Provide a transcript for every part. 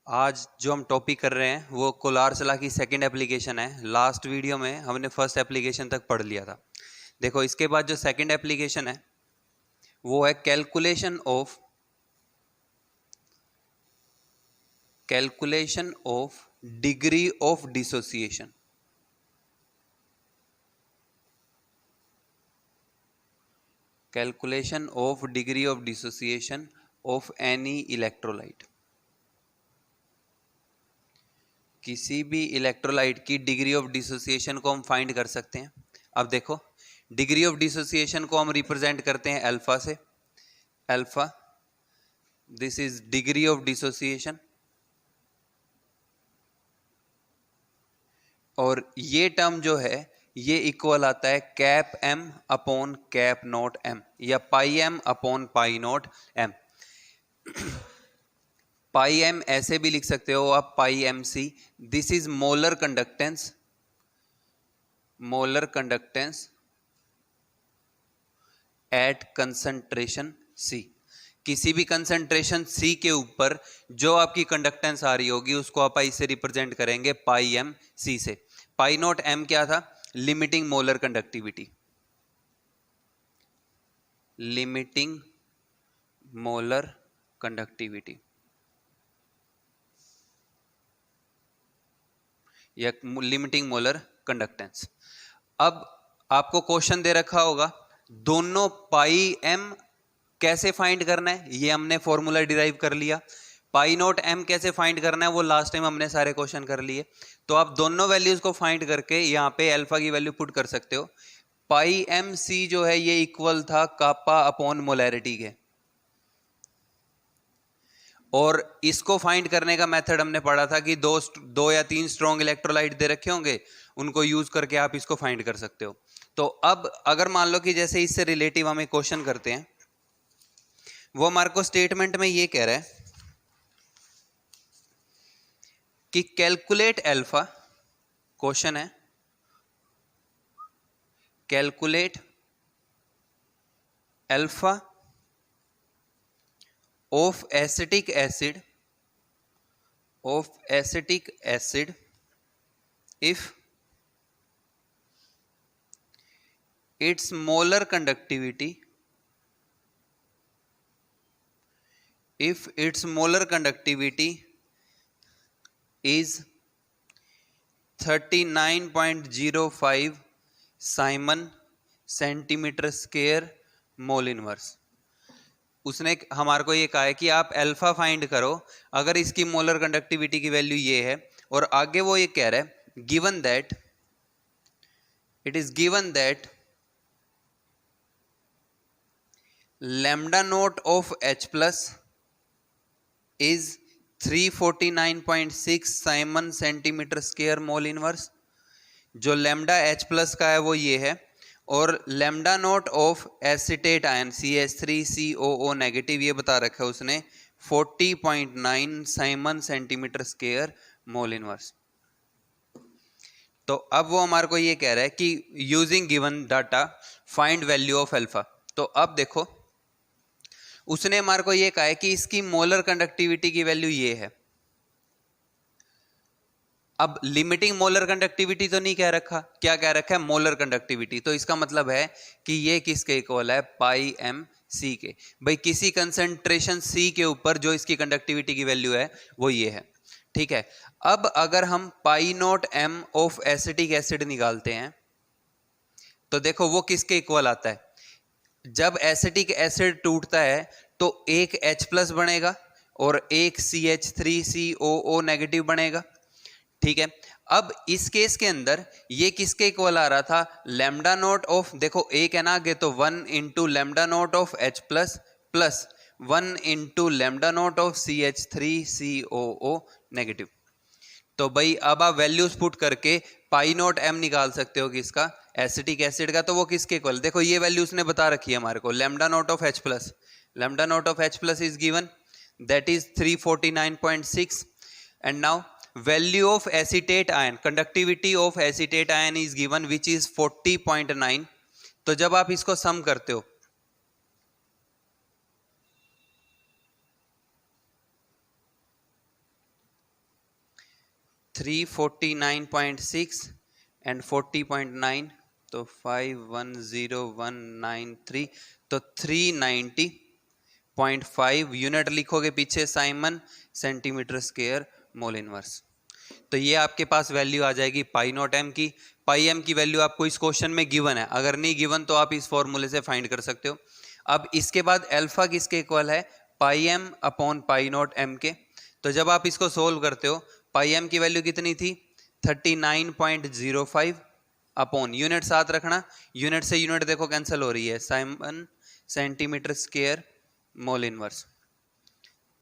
आज जो हम टॉपिक कर रहे हैं वो कोलार्स लॉ की सेकंड एप्लीकेशन है। लास्ट वीडियो में हमने फर्स्ट एप्लीकेशन तक पढ़ लिया था। देखो इसके बाद जो सेकंड एप्लीकेशन है वो है calculation of degree of dissociation. Calculation of degree of dissociation of any electrolyte. किसी भी इलेक्ट्रोलाइट की डिग्री ऑफ डिसोसिएशन को हम फाइंड कर सकते हैं। अब देखो डिग्री ऑफ डिसोसिएशन को हम रिप्रेजेंट करते हैं अल्फा से। Alpha, this is degree of dissociation, और ये टर्म जो है ये इक्वल आता है cap M upon cap naught M या pi M upon pi not M. Pi M ऐसे भी लिख सकते हो आप, pi M C. This is molar conductance, molar conductance at concentration C. किसी भी कंसंट्रेशन सी के ऊपर जो आपकी कंडक्टेंस आ रही होगी उसको आप आई से रिप्रेजेंट करेंगे पाई एम सी से। पाई नॉट एम क्या था? Limiting molar conductivity, limiting molar conductivity या लिमिटिंग मोलर कंडक्टेंस। अब आपको क्वेश्चन दे रखा होगा दोनों पाई एम कैसे फाइंड करना है, ये हमने फॉर्मूला डिराइव कर लिया। पाई नॉट एम कैसे फाइंड करना है वो लास्ट टाइम हमने सारे क्वेश्चन कर लिए। तो आप दोनों वैल्यूज को फाइंड करके यहां पे अल्फा की वैल्यू पुट कर सकते हो। पाई एम सी जो है ये इक्वल था कापा अपॉन मोलैरिटी के, और इसको फाइंड करने का मेथड हमने पढ़ा था कि दो या तीन स्ट्रॉन्ग इलेक्ट्रोलाइट दे रखे होंगे, उनको यूज करके आप इसको फाइंड कर सकते हो। तो अब अगर मान लो कि जैसे इससे रिलेटिव हम एक क्वेश्चन करते हैं, वो हमारे को स्टेटमेंट में ये कह रहा है कि कैलकुलेट अल्फा, क्वेश्चन है calculate alpha of acetic acid if its molar conductivity is 39.05 Simon centimetre square mole inverse. उसने हमारे को ये कहा है कि आप अल्फा फाइंड करो अगर इसकी मोलर कंडक्टिविटी की वैल्यू ये है, और आगे वो ये कह रहा है given that it is given that lambda note of H plus is 349.6 Simon centimetre square mole inverse. जो लैम्डा H प्लस का है वो ये है, और lambda note of acetate ion CH3COO negative ये बता रखा है उसने 40.9 Simon centimetre square mole inverse. तो अब वो हमारे को ये कह रहा है कि using given data find value of alpha. तो अब देखो उसने हमारे को ये कहा है कि इसकी मोलर कंडक्टिविटी की वैल्यू ये है। अब लिमिटिंग मोलर कंडक्टिविटी तो नहीं कह रखा, क्या कह रखा है? Molar conductivity. तो इसका मतलब है कि ये किसके इक्वल है? पाई एम सी के। भाई किसी कंसंट्रेशन सी के ऊपर जो इसकी कंडक्टिविटी की वैल्यू है वो ये है, ठीक है। अब अगर हम pi not M of acetic acid निकालते हैं तो देखो वो किसके इक्वल आता है? जब एसिटिक एसिड टूटता है तो एक H प्लस बनेगा और एक CH3COO नेगेटिव बनेगा, ठीक है। अब इस केस के अंदर ये किसके इक्वल आ रहा था? लैम्डा नोट ऑफ, देखो एक है ना आगे, तो 1 into lambda note of H plus plus 1 into lambda note of CH3COO negative. तो भाई अब आप वैल्यूज पुट करके पाई नोट एम निकाल सकते हो किसका? एसिटिक एसिड का। तो वो किसके इक्वल? देखो ये वैल्यूज ने बता रखी है हमारे को, lambda note of H plus, lambda note of H plus is given that is 349.6, and now value of acetate ion, conductivity of acetate ion is given which is 40.9। तो जब आप इसको सम करते हो 349.6 एंड 40.9, तो 510193, तो 390.5 यूनिट लिखोगे पीछे Simon centimetre square mole inverse. तो ये आपके पास वैल्यू आ जाएगी पाई नॉट एम की। पाई एम की वैल्यू आपको इस क्वेश्चन में गिवन है, अगर नहीं गिवन तो आप इस फॉर्मूले से फाइंड कर सकते हो। अब इसके बाद अल्फा किसके इक्वल है, pi M upon pi not M के। तो जब आप इसको सोल्व करते हो, पाई एम की वैल्यू कितनी थी 39.05 अपॉन यूनिट साथ रखना, यूनिट से यूनिट देखो कैंसिल हो रही है, Simon centimetre square mole inverse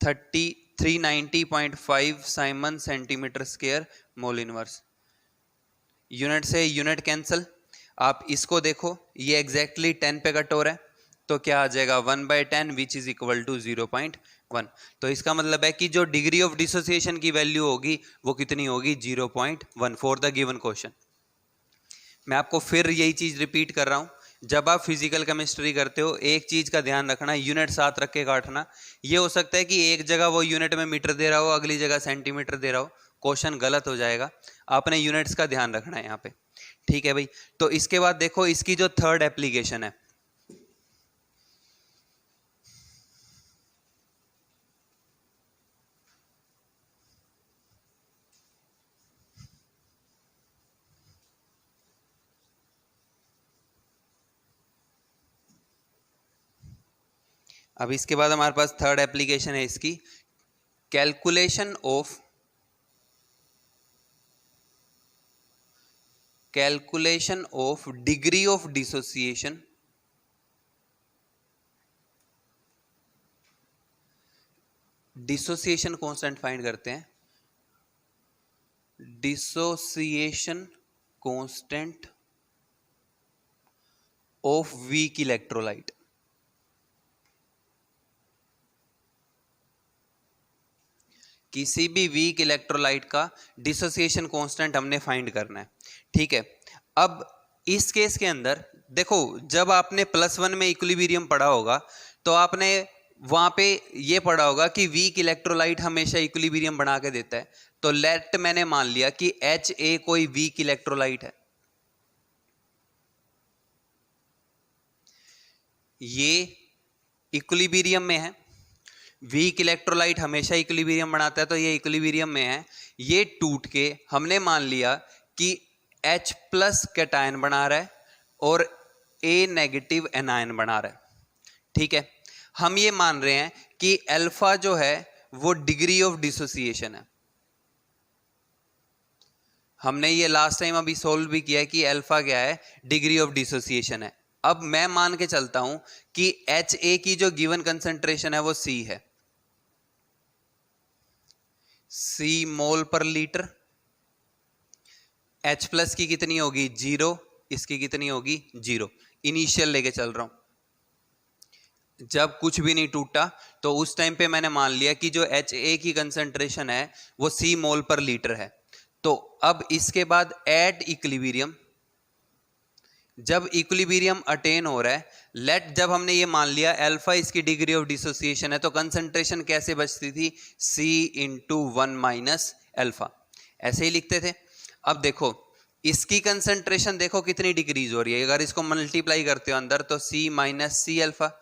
390.5 Simon centimetre square mole inverse, unit से यूनिट कैंसिल। आप इसको देखो, ये एग्जैक्टली 10 पे कट हो रहा है, तो क्या आ जाएगा 1/10 विच इज इक्वल टू 0.1। तो इसका मतलब है कि जो डिग्री ऑफ डिसोसिएशन की वैल्यू होगी वो कितनी होगी 0.1 फॉर द गिवन क्वेश्चन। मैं आपको फिर यही चीज रिपीट कर रहा हूं, जब आप फिजिकल केमिस्ट्री करते हो एक चीज का ध्यान रखना, यूनिट साथ रख के काटना। ये हो सकता है कि एक जगह वो यूनिट में मीटर दे रहा हो, अगली जगह सेंटीमीटर दे रहा हो, क्वेश्चन गलत हो जाएगा। आपने यूनिट्स का ध्यान रखना है यहाँ पे, ठीक है भाई। तो इसके बाद देखो इसकी जो थर्ड एप्लीकेशन है, अब इसके बाद हमारे पास थर्ड एप्लीकेशन है इसकी, calculation of degree of dissociation dissociation constant find करते हैं, dissociation constant of weak electrolyte. किसी भी वीक इलेक्ट्रोलाइट का डिसोसिएशन कांस्टेंट हमने फाइंड करना है, ठीक है। अब इस केस के अंदर देखो, जब आपने +1 में इक्विलिब्रियम पढ़ा होगा तो आपने वहां पे ये पढ़ा होगा कि वीक इलेक्ट्रोलाइट हमेशा इक्विलिब्रियम बना के देता है। तो लेट मैंने मान लिया कि Ha कोई वीक इलेक्ट्रोलाइट है, ये इक्विलिब्रियम में है, वीक इलेक्ट्रोलाइट हमेशा इक्विलिब्रियम बनाता है, तो ये इक्विलिब्रियम में है। ये टूट के हमने मान लिया कि H+ कैटायन बना रहा है और A- एनायन बना रहा है, ठीक है। हम ये मान रहे हैं कि अल्फा जो है वो डिग्री ऑफ डिसोसिएशन है। हमने ये लास्ट टाइम अभी सोल्व भी किया है कि अल्फा क्या है, डिग्री ऑफ डिसोसिएशन है। अब मैं मान के चलता हूं कि Ha की जो गिवन कंसंट्रेशन है वो C है, C मोल पर लीटर। H+ की कितनी होगी 0, इसकी कितनी होगी 0। इनिशियल लेके चल रहा हूं, जब कुछ भी नहीं टूटा तो उस टाइम पे मैंने मान लिया कि जो Ha की कंसंट्रेशन है वो C मोल पर लीटर है। तो अब इसके बाद एट इक्विलिब्रियम, जब इक्विलिब्रियम अटेन हो रहा है, लेट जब हमने ये मान लिया अल्फा इसकी डिग्री ऑफ डिसोसिएशन है, तो कंसंट्रेशन कैसे बचती थी C × 1 - अल्फा, ऐसे ही लिखते थे। अब देखो इसकी कंसंट्रेशन देखो कितनी डिक्रीज हो रही है, अगर इसको मल्टीप्लाई करते हो अंदर तो C - C अल्फा।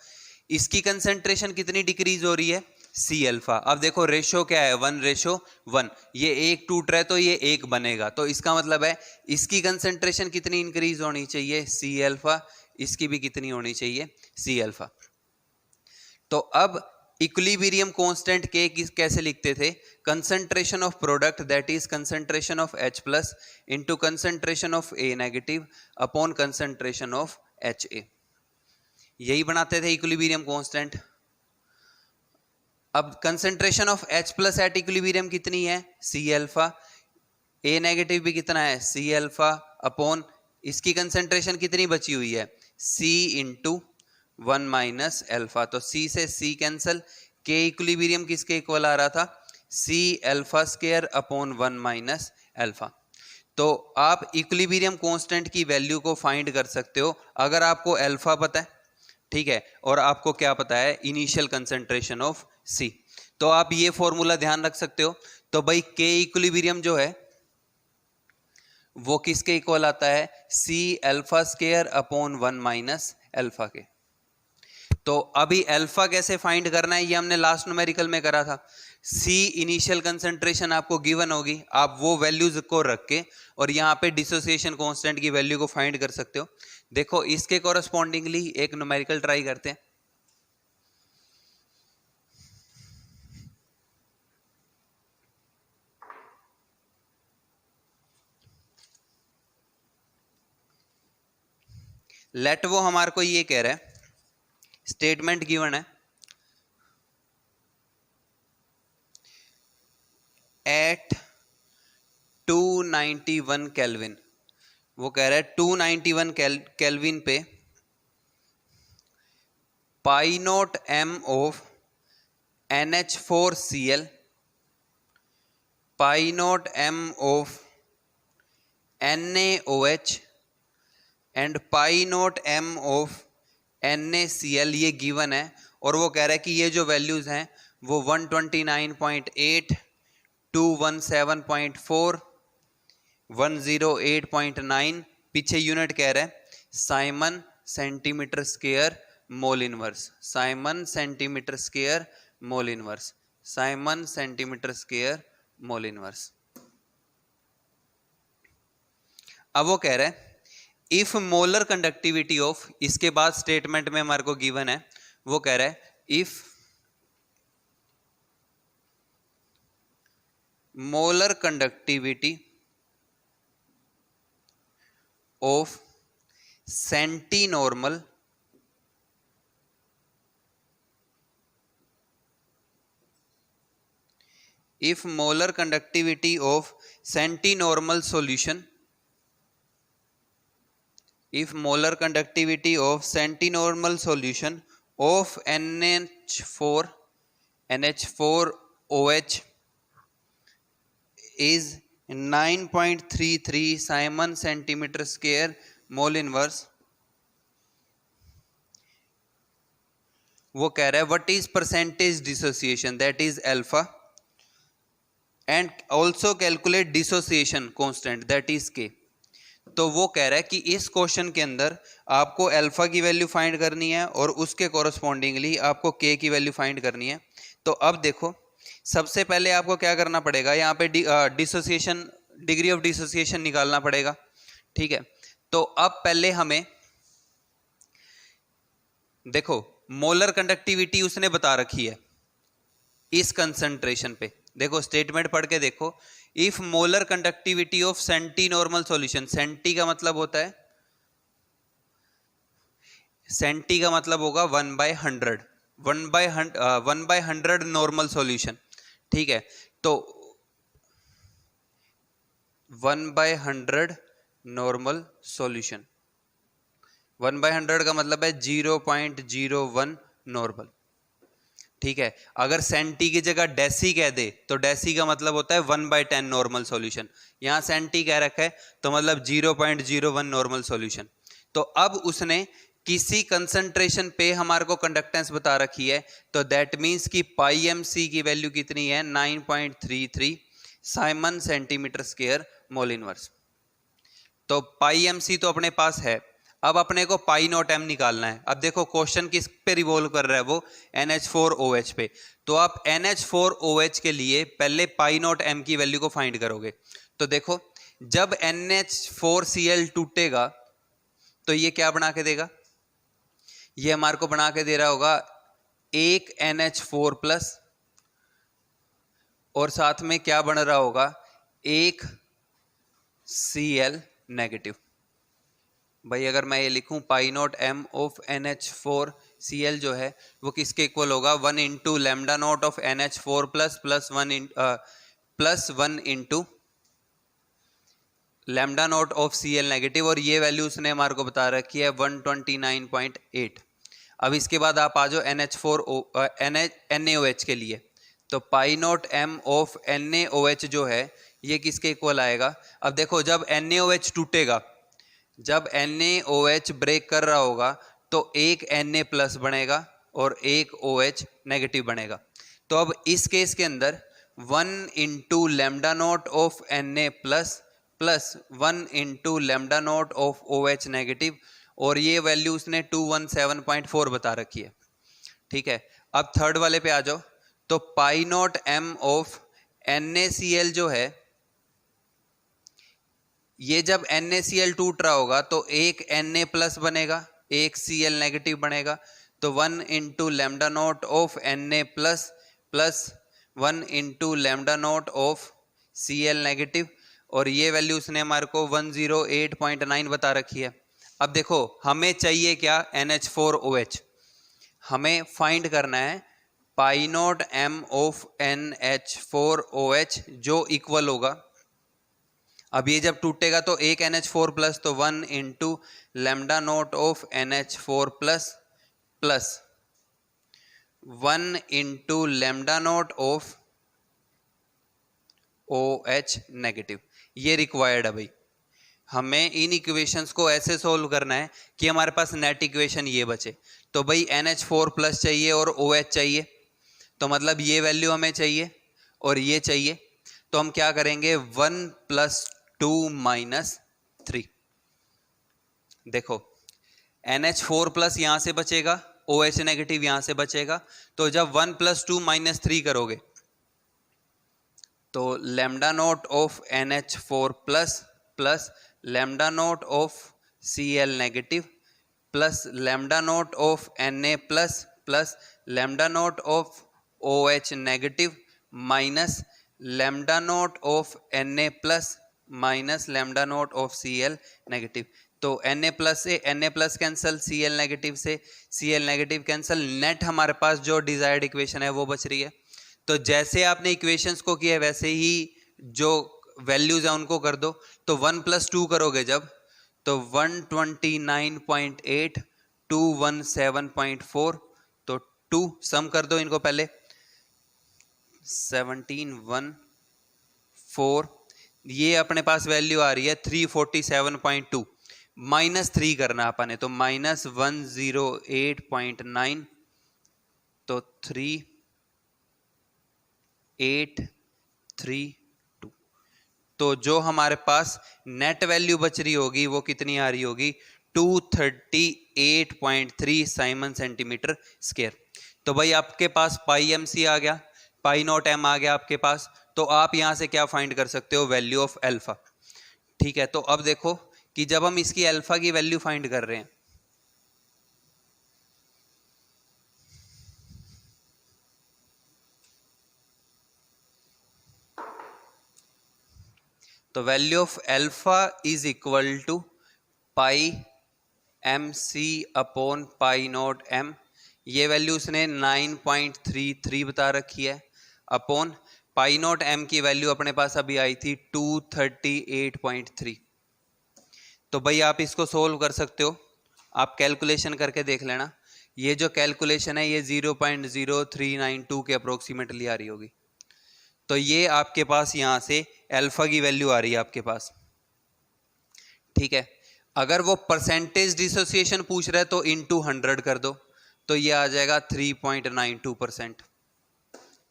इसकी कंसंट्रेशन कितनी डिक्रीज हो रही है C अल्फा। अब देखो रेशो क्या है 1:1, ये एक टूट रहा है तो ये एक बनेगा, तो इसका मतलब है इसकी कंसंट्रेशन कितनी इंक्रीज होनी चाहिए C अल्फा, इसकी भी कितनी होनी चाहिए C अल्फा। तो अब इक्विलिब्रियम कांस्टेंट के कैसे लिखते थे, concentration of product that is concentration of H+ into concentration of A- upon concentration of Ha, यही बनाते थे इक्विलिब्रियम कांस्टेंट। अब concentration of H+ at equilibrium कितनी है C अल्फा, A- भी कितना है C अल्फा, अपॉन इसकी कंसंट्रेशन कितनी बची हुई है C × 1 - अल्फा। तो C से C कैंसल, K इक्विलिब्रियम किसके इक्वल आ रहा था C अल्फा² अपॉन 1 - अल्फा। तो आप इक्विलिब्रियम कांस्टेंट की वैल्यू को फाइंड कर सकते हो अगर आपको अल्फा पता है, ठीक है, और आपको क्या पता है इनिशियल कंसंट्रेशन ऑफ C। तो आप ये फॉर्मूला ध्यान रख सकते हो। तो भाई K इक्विलिब्रियम जो है वो किसके इक्वल आता है, C alpha square upon 1 minus alpha के। तो अभी अल्फा कैसे फाइंड करना है, ये हमने लास्ट न्यूमेरिकल में करा था। C इनिशियल कंसंट्रेशन आपको गिवन होगी, आप वो वैल्यूज को रख के और यहाँ पे डिसोसिएशन कांस्टेंट की वैल्यू को फाइंड कर सकते हो। देखो इसके कॉरस्पॉन्डिंगली एक न्यूमेरिकल ट्राई करते हैं। लेट वो हमारे को ये कह रहा है, स्टेटमेंट गिवन है, एट 291 केल्विन, वो कह रहा है 291 केल्विन पे pi not M of NH4Cl, pi not M of NaOH and pi not M of NaCl ये गिवन है। और वो कह रहा है कि ये जो वैल्यूज हैं वो 129.8, 217.4, 108.9, पीछे यूनिट कह रहा है Simon centimetre square mole inverse, Simon centimetre square mole inverse, Simon centimetre square mole inverse. अब वो कह रहा है इफ मोलर कंडक्टिविटी ऑफ, इसके बाद स्टेटमेंट में हमारे को गिवन है, वो कह रहा है if molar conductivity of centinormal if molar conductivity of centinormal solution, if molar conductivity of centinormal solution of NH4OH is 9.33 Simon centimeter square mole inverse, वो कह रहा है what is percentage dissociation, that is alpha, and also calculate dissociation constant that is के। तो वो कह रहा है कि इस क्वेश्चन के अंदर आपको अल्फा की वैल्यू फाइंड करनी है और उसके कॉरस्पॉन्डिंगली आपको के की वैल्यू फाइंड करनी है। तो अब देखो सबसे पहले आपको क्या करना पड़ेगा, यहाँ पे डिसोसिएशन, डिग्री ऑफ डिसोसिएशन निकालना पड़ेगा, ठीक है। तो अब पहले हमें देखो मोलर कंडक्टिविटी उसने बता रखी है इस कंसंट्रेशन पे। देखो स्टेटमेंट पढ़ के देखो, if molar conductivity of centinormal solution, centi का मतलब होता है, सेंटी का मतलब होगा 1/100, 1/100 नॉर्मल सॉल्यूशन, ठीक है। तो 1/100 नॉर्मल सॉल्यूशन, 1/100 का मतलब है 0.01 नॉर्मल, ठीक है। अगर सेंटी की जगह डेसी कह दे तो डेसी का मतलब होता है 1/10 नॉर्मल सॉल्यूशन, यहां सेंटी कह रखा है तो मतलब 0.01 नॉर्मल सॉल्यूशन। तो अब उसने किसी कंसंट्रेशन पे हमारे को कंडक्टेंस बता रखी है, तो दैट मींस कि पाई एम सी की वैल्यू कितनी है, 9.33 Simon centimetre square mole inverse. तो पाई एम सी तो अपने पास है, अब अपने को पाई नॉट एम निकालना है। अब देखो क्वेश्चन किस पे रिवॉल्व कर रहा है, वो NH4OH पे। तो आप NH4OH के लिए पहले पाई नॉट एम की वैल्यू को फाइंड करोगे। तो देखो जब NH4Cl टूटेगा तो ये क्या बना के देगा, ये हमारे को बना के दे रहा होगा एक NH4 प्लस और साथ में क्या बन रहा होगा, एक Cl नेगेटिव। भाई अगर मैं ये लिखूं पाई नॉट एम ऑफ NH4Cl जो है वो किसके इक्वल होगा, 1 into lambda not of NH4 plus 1 into lambda not of Cl negative, और ये वैल्यू उसने हमारे को बता रखी है 129.8। अब इसके बाद आप आ जाओ NaOH के लिए, तो पाई नॉट एम ऑफ NaOH जो है ये किसके इक्वल आएगा। अब देखो जब NaOH टूटेगा, जब NaOH ब्रेक कर रहा होगा तो एक Na प्लस बनेगा और एक OH नेगेटिव बनेगा। तो अब इस केस के अंदर 1 into lambda not of Na plus plus 1 into lambda not of O H negative, और ये वैल्यू उसने 217.4 बता रखी है। ठीक है, अब थर्ड वाले पे आ जाओ। तो पाई नॉट एम ऑफ NaCl जो है, ये जब NaCl टूट रहा होगा तो एक Na प्लस बनेगा, एक Cl नेगेटिव बनेगा। तो 1 into lambda not of Na plus plus 1 into lambda not of Cl negative, और ये वैल्यू उसने हमारे को 108.9 बता रखी है। अब देखो हमें चाहिए क्या, NH4OH। हमें फाइंड करना है पाई नॉट एम ऑफ NH4OH जो इक्वल होगा, अब ये जब टूटेगा तो एक NH4 प्लस, तो 1 into lambda not of NH4 plus plus 1 into lambda not of OH negative. ये रिक्वायर्ड है भाई। हमें इन इक्वेशंस को ऐसे सोल्व करना है कि हमारे पास नेट इक्वेशन ये बचे। तो भाई NH4 प्लस चाहिए और OH चाहिए, तो मतलब ये वैल्यू हमें चाहिए और ये चाहिए। तो हम क्या करेंगे, 1 प्लस 2 माइनस 3। देखो NH4 प्लस यहां से बचेगा, OH नेगेटिव यहां से बचेगा। तो जब 1 प्लस 2 माइनस 3 करोगे तो lambda not of NH4 plus plus lambda not of Cl negative plus lambda not of Na plus plus lambda not of OH negative minus lambda not of Na plus minus lambda not of Cl negative. तो Na plus से Na plus cancel, Cl negative से Cl negative cancel, net हमारे पास जो desired equation है वो बच रही है। तो जैसे आपने इक्वेशंस को किया वैसे ही जो वैल्यूज है उनको कर दो। तो 1 प्लस 2 करोगे जब, तो 129.8 217.4, तो 2 सम कर दो इनको पहले, 1714, ये अपने पास वैल्यू आ रही है 347.2, माइनस 3 करना अपन है तो माइनस 108.9, तो 3832। तो जो हमारे पास नेट वैल्यू बच रही होगी वो कितनी आ रही होगी, 238.3 साइमन सेंटीमीटर स्क्वायर। तो भाई आपके पास पाई एम सी आ गया, पाई नॉट एम आ गया आपके पास। तो आप यहां से क्या फाइंड कर सकते हो, वैल्यू ऑफ अल्फा। ठीक है, तो अब देखो कि जब हम इसकी अल्फा की वैल्यू फाइंड कर रहे हैं, तो value of alpha is equal to pi M C upon pi not M. ये वैल्यू उसने 9.33 बता रखी है, अपॉन पाई नॉट एम की वैल्यू अपने पास अभी आई थी 238.3। तो भाई आप इसको सोल्व कर सकते हो, आप कैलकुलेशन करके देख लेना। ये जो कैलकुलेशन है ये 0.0392 के अप्रोक्सीमेटली आ रही होगी। तो ये आपके पास यहां से अल्फा की वैल्यू आ रही है आपके पास। ठीक है, अगर वो परसेंटेज डिसोसिएशन पूछ रहा है तो इनटू 100 कर दो, तो ये आ जाएगा 3.92%।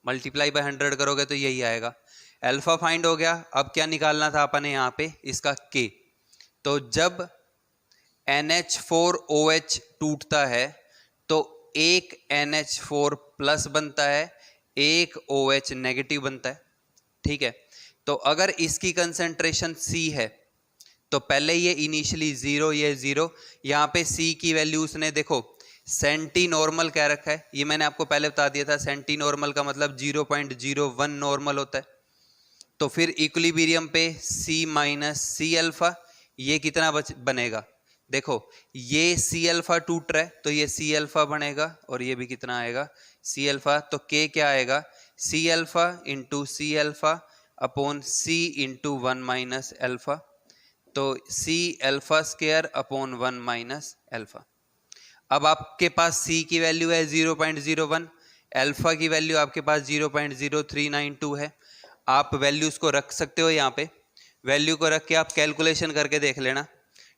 मल्टीप्लाई बाय 100 करोगे तो यही आएगा। अल्फा फाइंड हो गया। अब क्या निकालना था अपने यहाँ पे, इसका K। तो जब NH4OH टूटता है तो एक NH4 प्लस बनता है, एक OH नेगेटिव बनता है। ठीक है, तो अगर इसकी कंसेंट्रेशन C है तो पहले ये इनिशियली 0, ये 0, यहाँ पे C की वैल्यू उसने देखो सेंटी नॉर्मल क्या रखा है, ये मैंने आपको पहले बता दिया था। सेंटी नॉर्मल का मतलब 0.01 नॉर्मल होता है। तो फिर इक्विलिब्रियम पे C माइनस C अल्फा, ये कितना बनेगा, देखो ये C अल्फा टूट रहा है तो ये C अल्फा बनेगा, और ये भी कितना आएगा, C अल्फा। तो K क्या आएगा, C alpha into C alpha upon C into 1 minus alpha. तो C alpha square upon 1 minus alpha. अब आपके पास C की वैल्यू है 0.01, अल्फा की वैल्यू आपके पास 0.0392 है। आप वैल्यूज को रख सकते हो यहाँ पे, वैल्यू को रख के आप कैलकुलेशन करके देख लेना।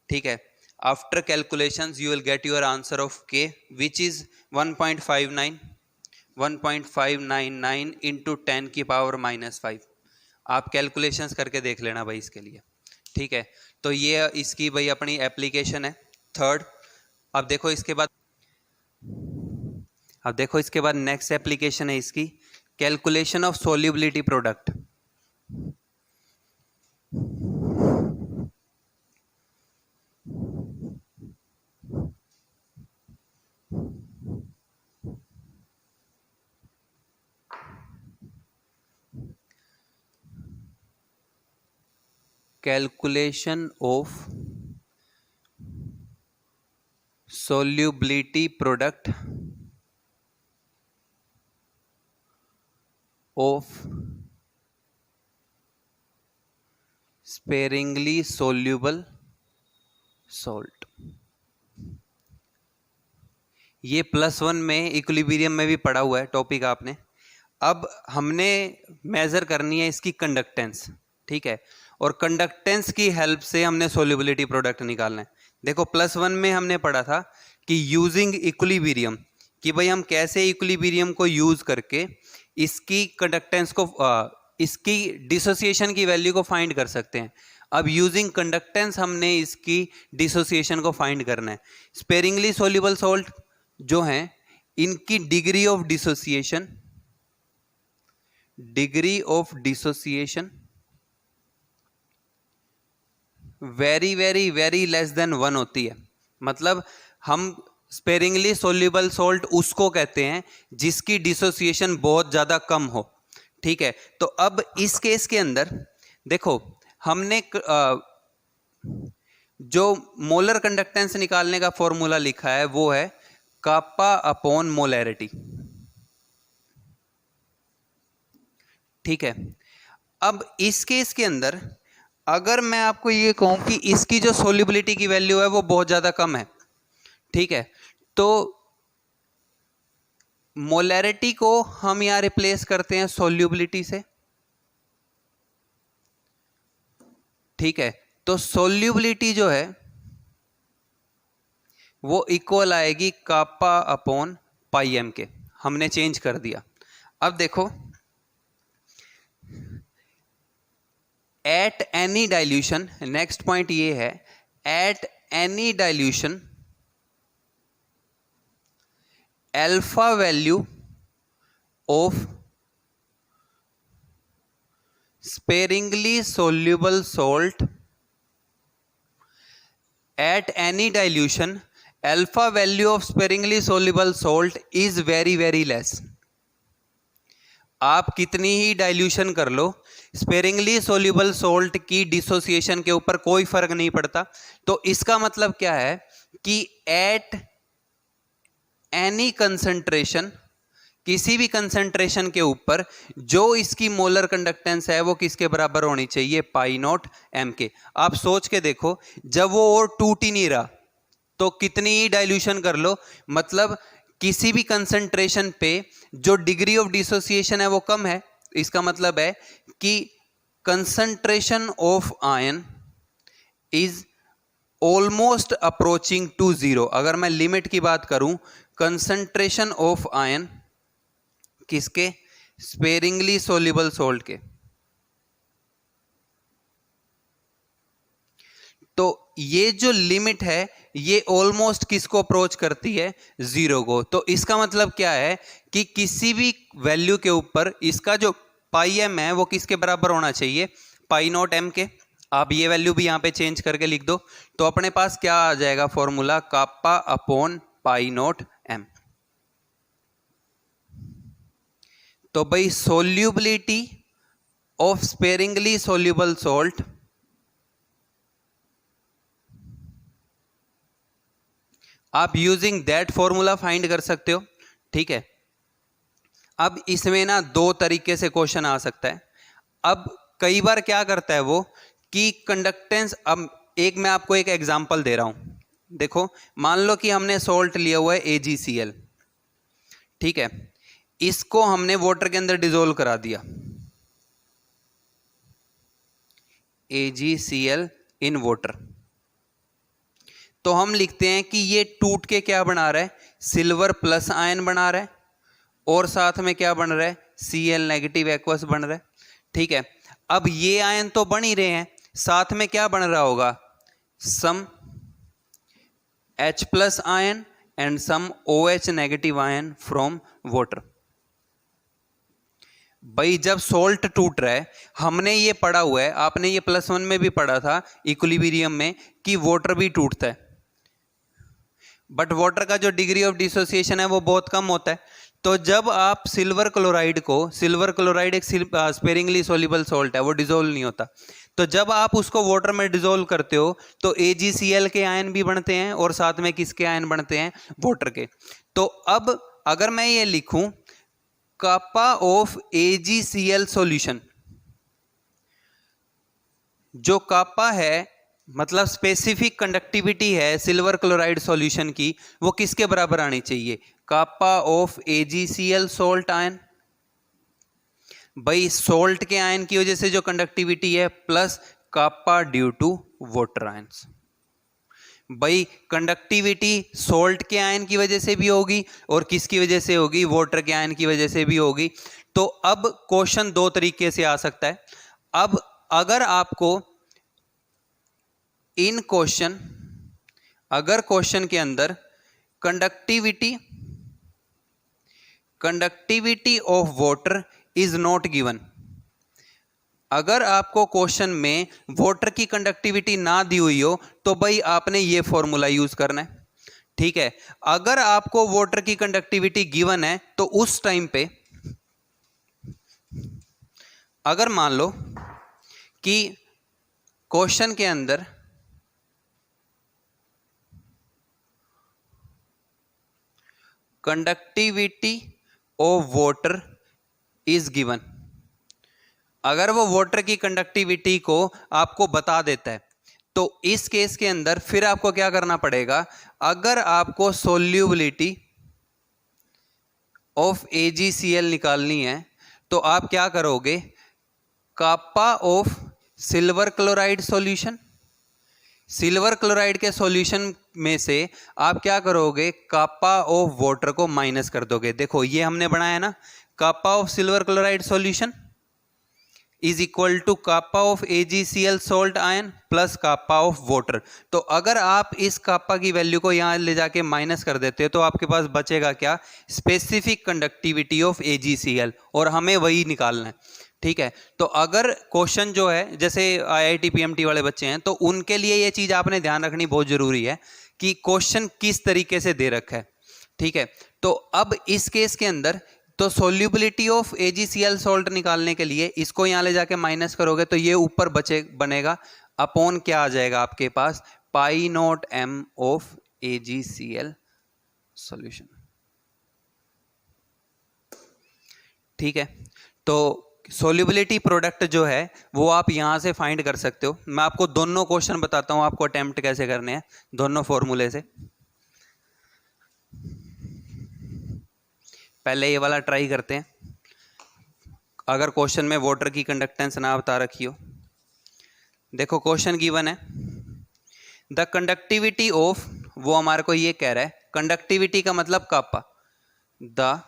ठीक है, after calculations you will get your answer of K which is 1.599 into 10 की पावर -5। आप कैलकुलेशंस करके देख लेना भाई इसके लिए। ठीक है, तो ये इसकी भाई अपनी एप्लीकेशन है थर्ड। अब देखो इसके बाद नेक्स्ट एप्लीकेशन है इसकी, calculation of solubility product. Calculation of solubility product of sparingly soluble salt। ये +1 में इक्विलिब्रियम में भी पढ़ा हुआ है टॉपिक आपने। अब हमने मेजर करनी है इसकी कंडक्टेंस, ठीक है, और कंडक्टेंस की हेल्प से हमने सोल्यूबिलिटी प्रोडक्ट निकालना है। देखो +1 में हमने पढ़ा था कि यूजिंग इक्विलिब्रियम, कि भाई हम कैसे इक्विलिब्रियम को यूज करके इसकी कंडक्टेंस को इसकी डिसोसिएशन की वैल्यू को फाइंड कर सकते हैं। अब यूजिंग कंडक्टेंस हमने इसकी डिसोसिएशन को फाइंड करना है। स्पेरिंगली सोल्यूबल सॉल्ट जो हैं इनकी degree of dissociation very very very less than 1 होती है। मतलब हम स्पेरिंगली सोल्यूबल सॉल्ट उसको कहते हैं जिसकी डिसोसिएशन बहुत ज़्यादा कम हो, ठीक है। तो अब इस केस के अंदर देखो हमने जो मोलर कंडक्टेंस निकालने का फॉर्मूला लिखा है वो है कापा अपॉन मोलैरिटी, ठीक है। अब इस केस के अंदर अगर मैं आपको ये कहूं कि इसकी जो सोल्यूबिलिटी की वैल्यू है वो बहुत ज़्यादा कम है, ठीक है, तो मोलैरिटी को हम यहां रिप्लेस करते हैं सोल्यूबिलिटी से, ठीक है। तो सोल्यूबिलिटी जो है वो इक्वल आएगी कापा अपॉन पाई एम के, हमने चेंज कर दिया। अब देखो at any dilution, next point ये है, at any dilution alpha value of sparingly soluble salt, at any dilution alpha value of sparingly soluble salt is very very less. आप कितनी ही डाइल्यूशन कर लो, स्पेरिंगली सोल्यूबल सॉल्ट की dissociation के ऊपर कोई फर्क नहीं पड़ता। तो इसका मतलब क्या है कि एट एनी कंसंट्रेशन, किसी भी कंसंट्रेशन के ऊपर जो इसकी मोलर कंडक्टेंस है वो किसके बराबर होनी चाहिए, पाई नॉट एम के। आप सोच के देखो जब वो और टूट ही नहीं रहा तो कितनी ही डाइल्यूशन कर लो, मतलब किसी भी कंसंट्रेशन पे जो डिग्री ऑफ डिसोसिएशन है वो कम है। इसका मतलब है कि concentration of ion is almost approaching to zero. अगर मैं लिमिट की बात करूं, कंसंट्रेशन ऑफ आयन किसके, स्पेरिंगली सोल्यूबल सॉल्ट के, तो ये जो लिमिट है ये ऑलमोस्ट किसको अप्रोच करती है, जीरो को। तो इसका मतलब क्या है कि किसी भी वैल्यू के ऊपर इसका जो पाई एम है वो किसके बराबर होना चाहिए, पाई नॉट एम के। आप ये वैल्यू भी यहां पे चेंज करके लिख दो तो अपने पास क्या आ जाएगा formula, kappa upon pi not M. तो भाई solubility of sparingly soluble salt आप यूजिंग दैट फॉर्मूला फाइंड कर सकते हो, ठीक है। अब इसमें ना दो तरीके से क्वेश्चन आ सकता है। अब कई बार क्या करता है वो कि कंडक्टेंस, अब एक मैं आपको एक एग्जांपल दे रहा हूं, देखो मान लो कि हमने सॉल्ट लिया हुआ है AgCl, ठीक है, इसको हमने वाटर के अंदर डिसोल्व करा दिया, AgCl इन वाटर। तो हम लिखते हैं कि ये टूट के क्या बना रहा है, सिल्वर प्लस आयन बना रहा है और साथ में क्या बन रहा है, Cl नेगेटिव एक्वस बन रहा है, ठीक है। अब ये आयन तो बन ही रहे हैं, साथ में क्या बन रहा होगा, some H plus ion and some OH negative ion from water. भाई जब सोल्ट टूट रहा है, हमने ये पढ़ा हुआ है, आपने ये +1 में भी पढ़ा था इक्विलिब्रियम में, कि वाटर भी टूटता है, बट वाटर का जो डिग्री ऑफ डिसोसिएशन है वो बहुत कम होता है। तो जब आप सिल्वर क्लोराइड एक स्पेरिंगली सोल्यूबल सॉल्ट है, वो डिसोल्व नहीं होता, तो जब आप उसको वाटर में डिसोल्व करते हो तो AgCl के आयन भी बनते हैं और साथ में किसके आयन बनते हैं, वाटर के। तो अब अगर मैं ये लिखूं कापा ऑफ AgCl सॉल्यूशन, जो कापा है मतलब स्पेसिफिक कंडक्टिविटी है सिल्वर क्लोराइड सॉल्यूशन की, वो किसके बराबर आनी चाहिए, kappa of AgCl salt ion. भाई सोल्ट के आयन की वजह से जो कंडक्टिविटी है plus kappa due to water ions. भाई कंडक्टिविटी सोल्ट के आयन की वजह से भी होगी और किसकी वजह से होगी, वाटर के आयन की वजह से भी होगी। तो अब क्वेश्चन दो तरीके से आ सकता है। अब अगर आपको इन क्वेश्चन, अगर क्वेश्चन के अंदर conductivity of water is not given, अगर आपको क्वेश्चन में वाटर की कंडक्टिविटी ना दी हुई हो तो भाई आपने ये फॉर्मूला यूज करना है, ठीक है। अगर आपको वाटर की कंडक्टिविटी गिवन है तो उस टाइम पे अगर मान लो कि क्वेश्चन के अंदर conductivity of water is given, अगर वो वाटर की कंडक्टिविटी को आपको बता देता है तो इस केस के अंदर फिर आपको क्या करना पड़ेगा, अगर आपको सोल्यूबिलिटी ऑफ AgCl निकालनी है तो आप क्या करोगे, kappa of silver chloride solution, silver chloride के सॉल्यूशन में से आप क्या करोगे, कापा ऑफ वाटर को माइनस कर दोगे। देखो ये हमने बनाया ना, kappa of silver chloride solution is equal to kappa of AgCl salt ion plus kappa of water. तो अगर आप इस कापा की वैल्यू को यहां ले जाके माइनस कर देते हो तो आपके पास बचेगा क्या, स्पेसिफिक कंडक्टिविटी ऑफ AgCl, और हमें वही निकालना है, ठीक है। तो अगर क्वेश्चन जो है, जैसे IIT PMT वाले बच्चे हैं तो उनके लिए ये चीज आपने ध्यान रखनी बहुत जरूरी है कि क्वेश्चन किस तरीके से दे रखा है, ठीक है। तो अब इस केस के अंदर तो सोल्यूबिलिटी ऑफ AgCl सॉल्ट निकालने के लिए इसको यहां ले जाके माइनस करोगे तो ये ऊपर बनेगा, अपॉन क्या आ जाएगा आपके पास, pi not m of AgCl solution, ठीक है। तो सोल्यूबिलिटी प्रोडक्ट जो है वो आप यहां से फाइंड कर सकते हो। मैं आपको दोनों क्वेश्चन बताता हूं आपको अटेम्प्ट कैसे करने हैं दोनों फॉर्मूले से। पहले ये वाला ट्राई करते हैं, अगर क्वेश्चन में वाटर की कंडक्टेंस ना बता रखी हो। देखो क्वेश्चन गिवन है, द कंडक्टिविटी ऑफ, वो हमारे को ये कह रहा है, कंडक्टिविटी का मतलब kappa, the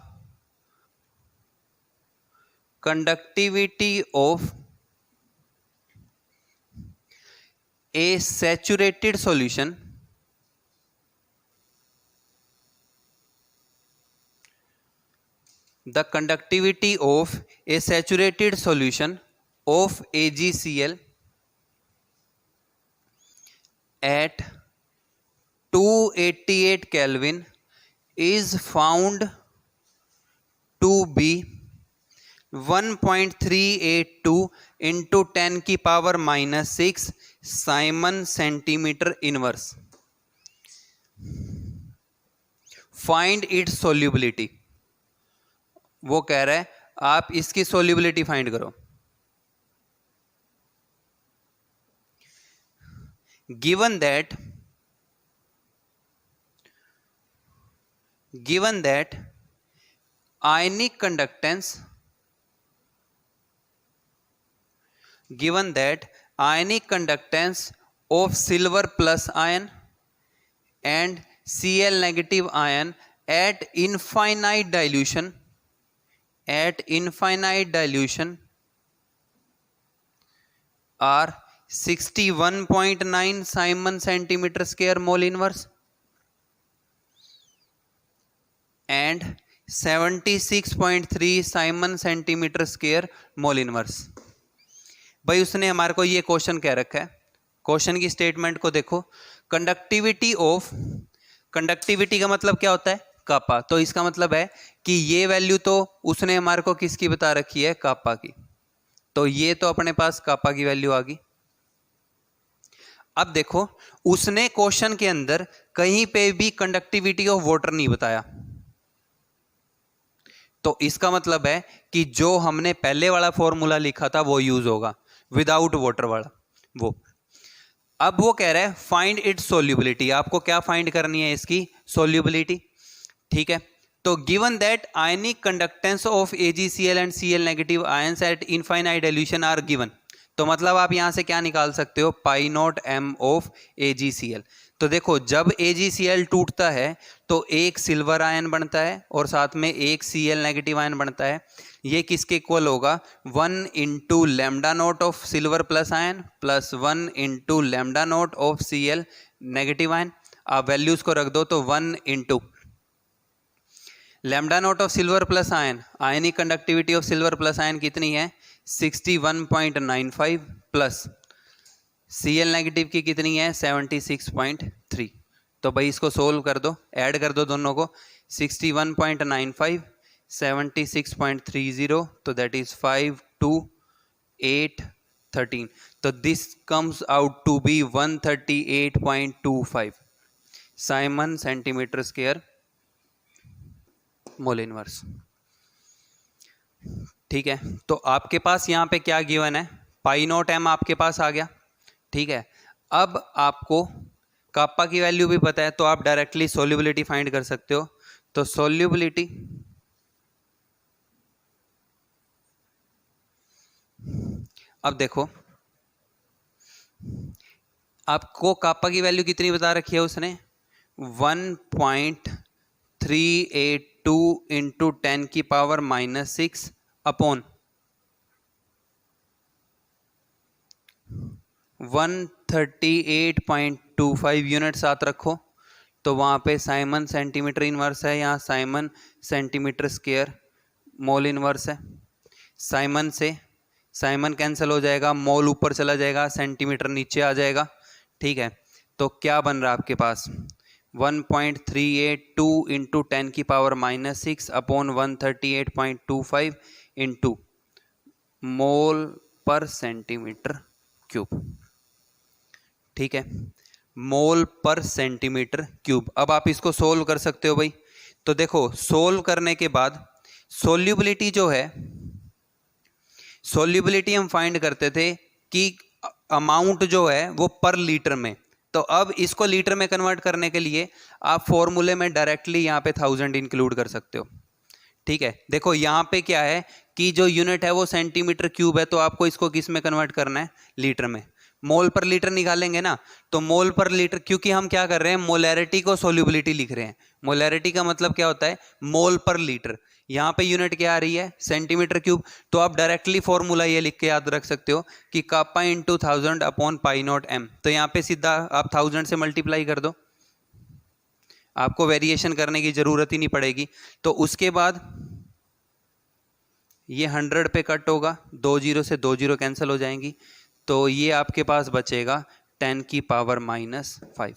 conductivity of a saturated solution the conductivity of a saturated solution of AgCl at 288 Kelvin is found to be 1.382 into 10 की power -6 Simon centimetre inverse. Find its solubility, वो कह रहा है आप इसकी सोल्यूबिलिटी फाइंड करो। Given that ionic conductance of silver plus ion and Cl negative ion at infinite dilution are 61.9 Simon centimetre square mole inverse and 76.3 Simon centimetre square mole inverse. भाई उसने हमारे को ये क्वेश्चन कह रखा है, क्वेश्चन की स्टेटमेंट को देखो, कंडक्टिविटी ऑफ, कंडक्टिविटी का मतलब क्या होता है, कापा, तो इसका मतलब है कि ये वैल्यू तो उसने हमारे को किसकी बता रखी है, कापा की, तो ये तो अपने पास कापा की वैल्यू आ गई। अब देखो उसने क्वेश्चन के अंदर कहीं पे भी कंडक्टिविटी ऑफ वाटर नहीं बताया, तो इसका मतलब है कि जो हमने पहले वाला फॉर्मूला लिखा था वो यूज होगा, विदाउट वाटर वाला वो। अब वो कह रहा है फाइंड इट्स सोल्यूबिलिटी, आपको क्या फाइंड करनी है, इसकी सोल्यूबिलिटी। ठीक है, तो given that ionic conductance of AgCl and Cl negative ions at infinite dilution are given, तो मतलब आप यहां से क्या निकाल सकते हो, pi not m of AgCl। तो देखो जब AgCl टूटता है तो एक सिल्वर आयन बनता है और साथ में एक Cl नेगेटिव आयन बनता है, ये किसके इक्वल होगा, 1 into lambda note of silver plus ion plus 1 into lambda note of Cl negative ion. आप वैल्यूज को रख दो तो 1 into lambda note of silver plus ion, ionic conductivity of silver plus ion कितनी है 61.95 प्लस Cl नेगेटिव की कितनी है 76.3। तो भाई इसको सोल्व कर दो, ऐड कर दो दोनों को, 61.95 76.30, तो दैट इज 5 2 8 13, तो this comes out to be 138.25 siemens centimetre square mole inverse. ठीक है, तो आपके पास यहाँ पे क्या गिवन है, पाई नॉट m आपके पास आ गया। ठीक है, अब आपको कापा की वैल्यू भी पता है तो आप डायरेक्टली सोल्यूबिलिटी फाइंड कर सकते हो। तो सोल्यूबिलिटी अब देखो आपको कापा की वैल्यू कितनी बता रखी है उसने, 1.382 इंटू 10 की पावर -6 अपॉन 138.25 यूनिट साथ रखो, तो वहाँ पे साइमन सेंटीमीटर इनवर्स है, यहाँ Simon centimetre square mole inverse है। साइमन से साइमन कैंसिल हो जाएगा, मोल ऊपर चला जाएगा, सेंटीमीटर नीचे आ जाएगा। ठीक है, तो क्या बन रहा है आपके पास 1.382 इंटू 10 की पावर -6 अपॉन 138.25 इंटू मोल पर सेंटीमीटर क्यूब। ठीक है, मोल पर सेंटीमीटर क्यूब। अब आप इसको सोल्व कर सकते हो भाई, तो देखो सोल्व करने के बाद सोल्यूबिलिटी जो है, सोल्यूबिलिटी हम फाइंड करते थे कि अमाउंट जो है वो पर लीटर में, तो अब इसको लीटर में कन्वर्ट करने के लिए आप फॉर्मूले में डायरेक्टली यहाँ पे 1000 इंक्लूड कर सकते हो। ठीक है, देखो यहाँ पे क्या है कि जो यूनिट है वो सेंटीमीटर क्यूब है, तो आपको इसको किस में कन्वर्ट करना है, लीटर में। मोल पर लीटर निकालेंगे ना, तो मोल पर लीटर, क्योंकि हम क्या कर रहे हैं, मोलैरिटी को सोल्यूबिलिटी लिख रहे हैं। मोलैरिटी का मतलब क्या होता है, मोल पर लीटर। यहाँ पे यूनिट क्या आ रही है, सेंटीमीटर क्यूब, तो आप डायरेक्टली फॉर्मूला ये लिख के याद रख सकते हो कि kappa into 1000 upon pi not m। तो यहाँ पे सीधा आप 1000 से मल्टीप्लाई कर दो, आपको वेरिएशन करने की जरूरत ही नहीं पड़ेगी। तो उसके बाद ये 100 पे कट होगा, 2 0 से 2 0 कैंसिल हो जाएंगी, तो ये आपके पास बचेगा 10 की पावर -5।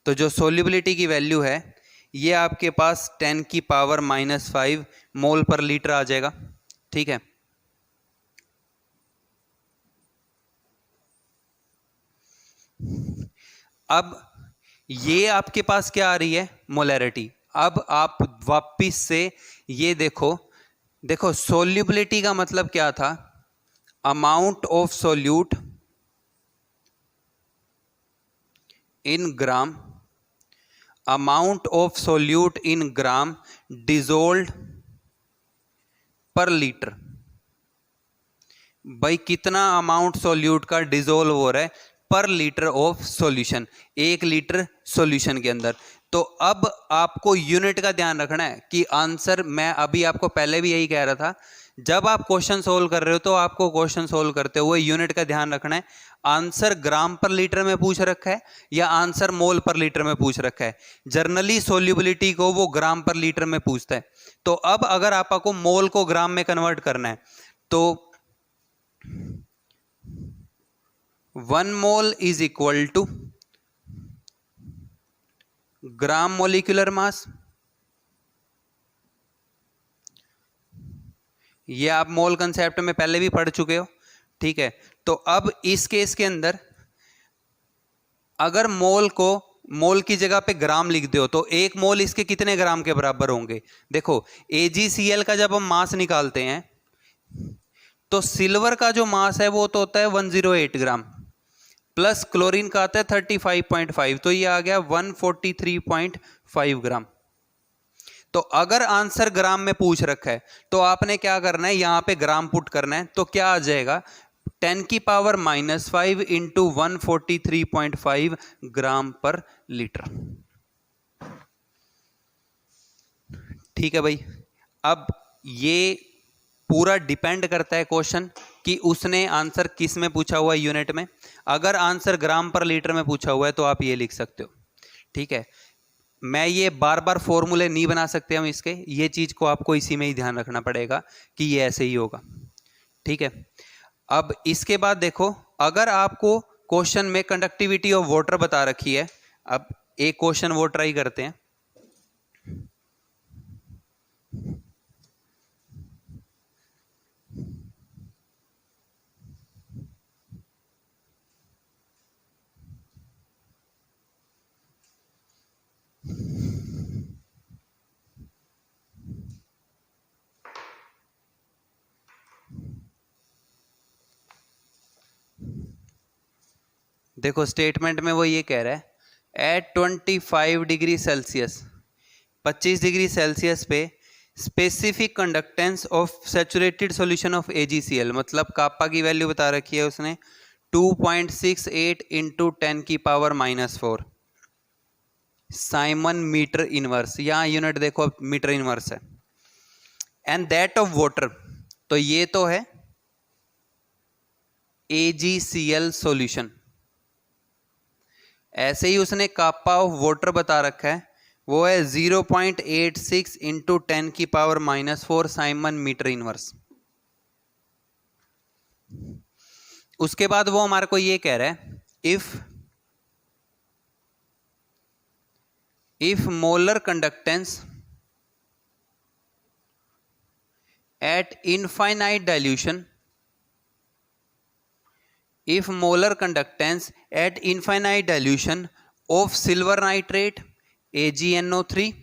तो जो सोल्यूबिलिटी की वैल्यू है ये आपके पास 10 की पावर -5 मोल पर लीटर आ जाएगा। ठीक है, अब ये आपके पास क्या आ रही है, मोलैरिटी। अब आप वापिस से ये देखो, देखो सोल्यूबिलिटी का मतलब क्या था, amount of solute in gram, amount of solute in gram dissolved पर लीटर। भाई कितना अमाउंट सोल्यूट का डिजोल्व हो रहा है पर litre of solution, 1 litre solution के अंदर। तो अब आपको यूनिट का ध्यान रखना है कि आंसर, मैं अभी आपको पहले भी यही कह रहा था, जब आप क्वेश्चन सोल्व कर रहे हो तो आपको क्वेश्चन सोल्व करते हुए यूनिट का ध्यान रखना है, आंसर ग्राम पर लीटर में पूछ रखा है या आंसर मोल पर लीटर में पूछ रखा है। जर्नली सोल्यूबिलिटी को वो ग्राम पर लीटर में पूछता है। तो अब अगर आपको मोल को ग्राम में कन्वर्ट करना है तो 1 mole is equal to gram molecular mass. ये आप मोल कंसेप्ट में पहले भी पढ़ चुके हो, ठीक है। तो अब इस केस के अंदर अगर मोल को मोल की जगह पे ग्राम लिख दो तो 1 मोल इसके कितने ग्राम के बराबर होंगे? देखो AgCl का जब हम मास निकालते हैं तो सिल्वर का जो मास है वो तो होता है 108 ग्राम, प्लस क्लोरीन का आता है 35.5, तो ये आ गया 143.5 ग्राम। तो अगर आंसर ग्राम में पूछ रखा है तो आपने क्या करना है, यहां पे ग्राम पुट करना है। तो क्या आ जाएगा 10⁻⁻5 इंटू 143.5 ग्राम पर लीटर। ठीक है भाई। अब ये पूरा डिपेंड करता है क्वेश्चन कि उसने आंसर किस में पूछा हुआ है, यूनिट में। अगर आंसर ग्राम पर लीटर में पूछा हुआ है तो आप ये लिख सकते हो, ठीक है। मैं ये बार बार फॉर्मूले नहीं बना सकते हम इसके, ये चीज को आपको इसी में ही ध्यान रखना पड़ेगा कि ये ऐसे ही होगा, ठीक है। अब इसके बाद देखो, अगर आपको क्वेश्चन में कंडक्टिविटी ऑफ वाटर बता रखी है, अब एक क्वेश्चन वो ट्राई करते हैं। देखो स्टेटमेंट में वो ये कह रहा है at 25 degree Celsius, 25 degree Celsius पे specific conductance of saturated solution of AgCl, मतलब कापा की वैल्यू बता रखी है उसने 2.68 इंटू 10⁻⁻4 साइमन मीटर इनवर्स। यहां यूनिट देखो मीटर इनवर्स है। एंड दैट ऑफ वाटर, तो ये तो है AgCl सॉल्यूशन। ऐसे ही उसने कापा ऑफ वाटर बता रखा है, वो है 0.86 इंटू 10⁻⁻4 साइमन मीटर इनवर्स। उसके बाद वो हमारे को ये कह रहा है if molar conductance eight infinite dilution, if molar conductance at infinite dilution of silver nitrate, AgNO3,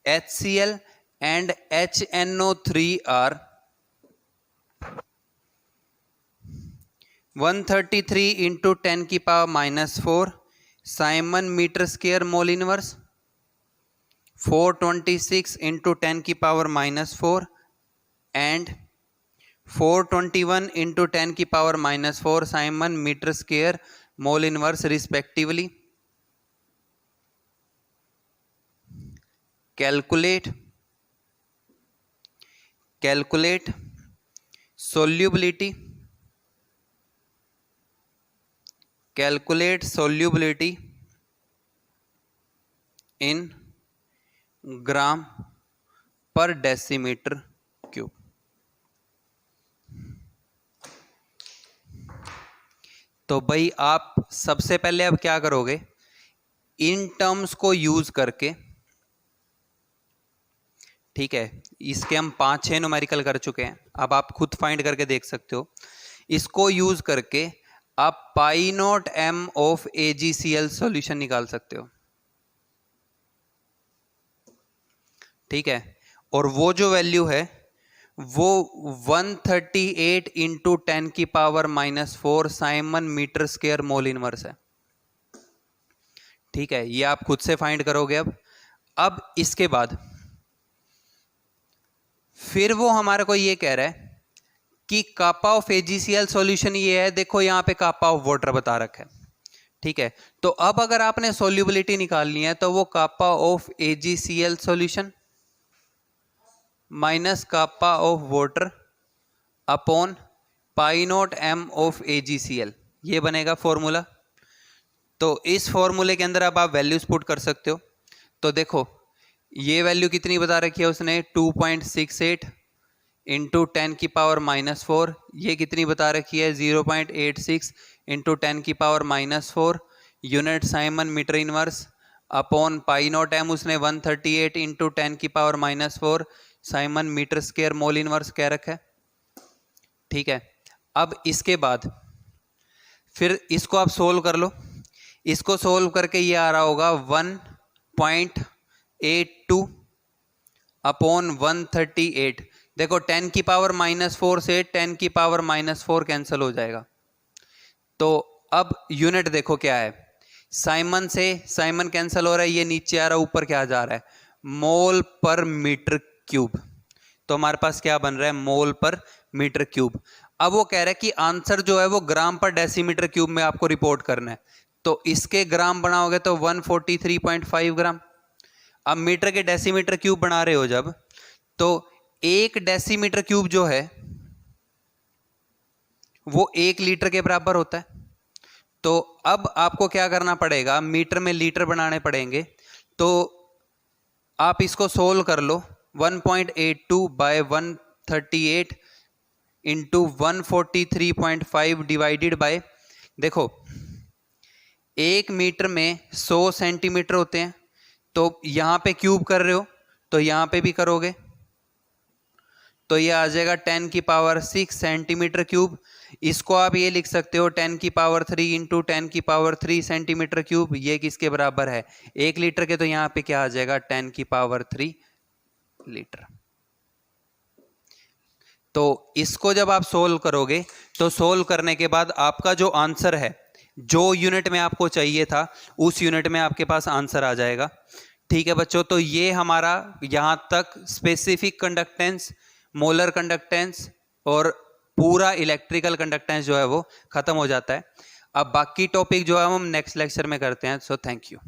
HCl and HNO3 are 133 into 10⁻⁻4 Simon meter square mole inverse, 426 into 10⁻⁻4 and 421 into 10⁻⁻4 Simon meter square mole inverse respectively. Calculate solubility in gram per decimeter cube। तो भाई आप सबसे पहले अब क्या करोगे, in terms को use करके, ठीक है, इसके हम 5-6 न्यूमेरिकल कर चुके हैं, अब आप खुद फाइंड करके देख सकते हो। इसको यूज करके आप pi not m of AgCl solution निकाल सकते हो, ठीक है। और वो जो वैल्यू है वो 138 into 10⁻⁻4 siemens metre square mole inverse है, ठीक है। ये आप खुद से फाइंड करोगे। अब इसके बाद फिर वो हमारे को ये कह रहा है कि कापा ऑफ AgCl सॉल्यूशन ये है, देखो यहां पे कापा ऑफ वाटर बता रखा है, ठीक है। तो अब अगर आपने सोल्यूबिलिटी निकालनी है तो वो kappa of AgCl solution minus kappa of water upon pi not M of AgCl, ये बनेगा फॉर्मूला। तो इस फॉर्मूले के अंदर अब आप वैल्यूज पुट कर सकते हो। तो देखो ये वैल्यू कितनी बता रखी है उसने, 2.68 इंटू 10 की पावर -4, ये कितनी बता रखी है 0.86 इंटू 10 की power -4 unit siemens metre inverse upon pi not M उसने 138 इंटू 10 की power -4 siemens metre square mole inverse कह रखा है। ठीक है, अब इसके बाद फिर इसको आप सोल्व कर लो। इसको सोल्व करके ये आ रहा होगा 1.82 अपॉन 138। देखो 10 की पावर -4 से 10 की पावर -4 कैंसिल हो जाएगा। तो अब यूनिट देखो क्या है, साइमन से साइमन कैंसिल हो रहा है, ये नीचे आ रहा है, ऊपर क्या जा रहा है, मोल पर मीटर क्यूब। तो हमारे पास क्या बन रहा है, मोल पर मीटर क्यूब। अब वो कह रहा है कि आंसर जो है वो ग्राम पर डेसीमीटर क्यूब में आपको रिपोर्ट करना है। तो इसके ग्राम बनाओगे तो 143.5 ग्राम। अब मीटर के डेसीमीटर क्यूब बना रहे हो जब, तो 1 डेसीमीटर क्यूब जो है वो 1 लीटर के बराबर होता है। तो अब आपको क्या करना पड़ेगा, मीटर में लीटर बनाने पड़ेंगे। तो आप इसको सोल्व कर लो, 1.82 बाय 138 इंटू 143.5 डिवाइडेड बाय, देखो 1 मीटर में 100 सेंटीमीटर होते हैं। तो यहां पे क्यूब कर रहे हो तो यहां पे भी करोगे तो ये आ जाएगा 10 की पावर 6 सेंटीमीटर क्यूब। इसको आप ये लिख सकते हो 10 की पावर 3 इंटू 10 की पावर 3 सेंटीमीटर क्यूब। ये किसके बराबर है, 1 लीटर के। तो यहां पे क्या आ जाएगा 10 की पावर 3 लीटर। तो इसको जब आप सोल्व करोगे तो सोल्व करने के बाद आपका जो आंसर है, जो यूनिट में आपको चाहिए था उस यूनिट में आपके पास आंसर आ जाएगा। ठीक है बच्चों, तो ये हमारा यहां तक स्पेसिफिक कंडक्टेंस, मोलर कंडक्टेंस और पूरा इलेक्ट्रिकल कंडक्टेंस जो है वो खत्म हो जाता है। अब बाकी टॉपिक जो है हम नेक्स्ट लेक्चर में करते हैं। So thank you.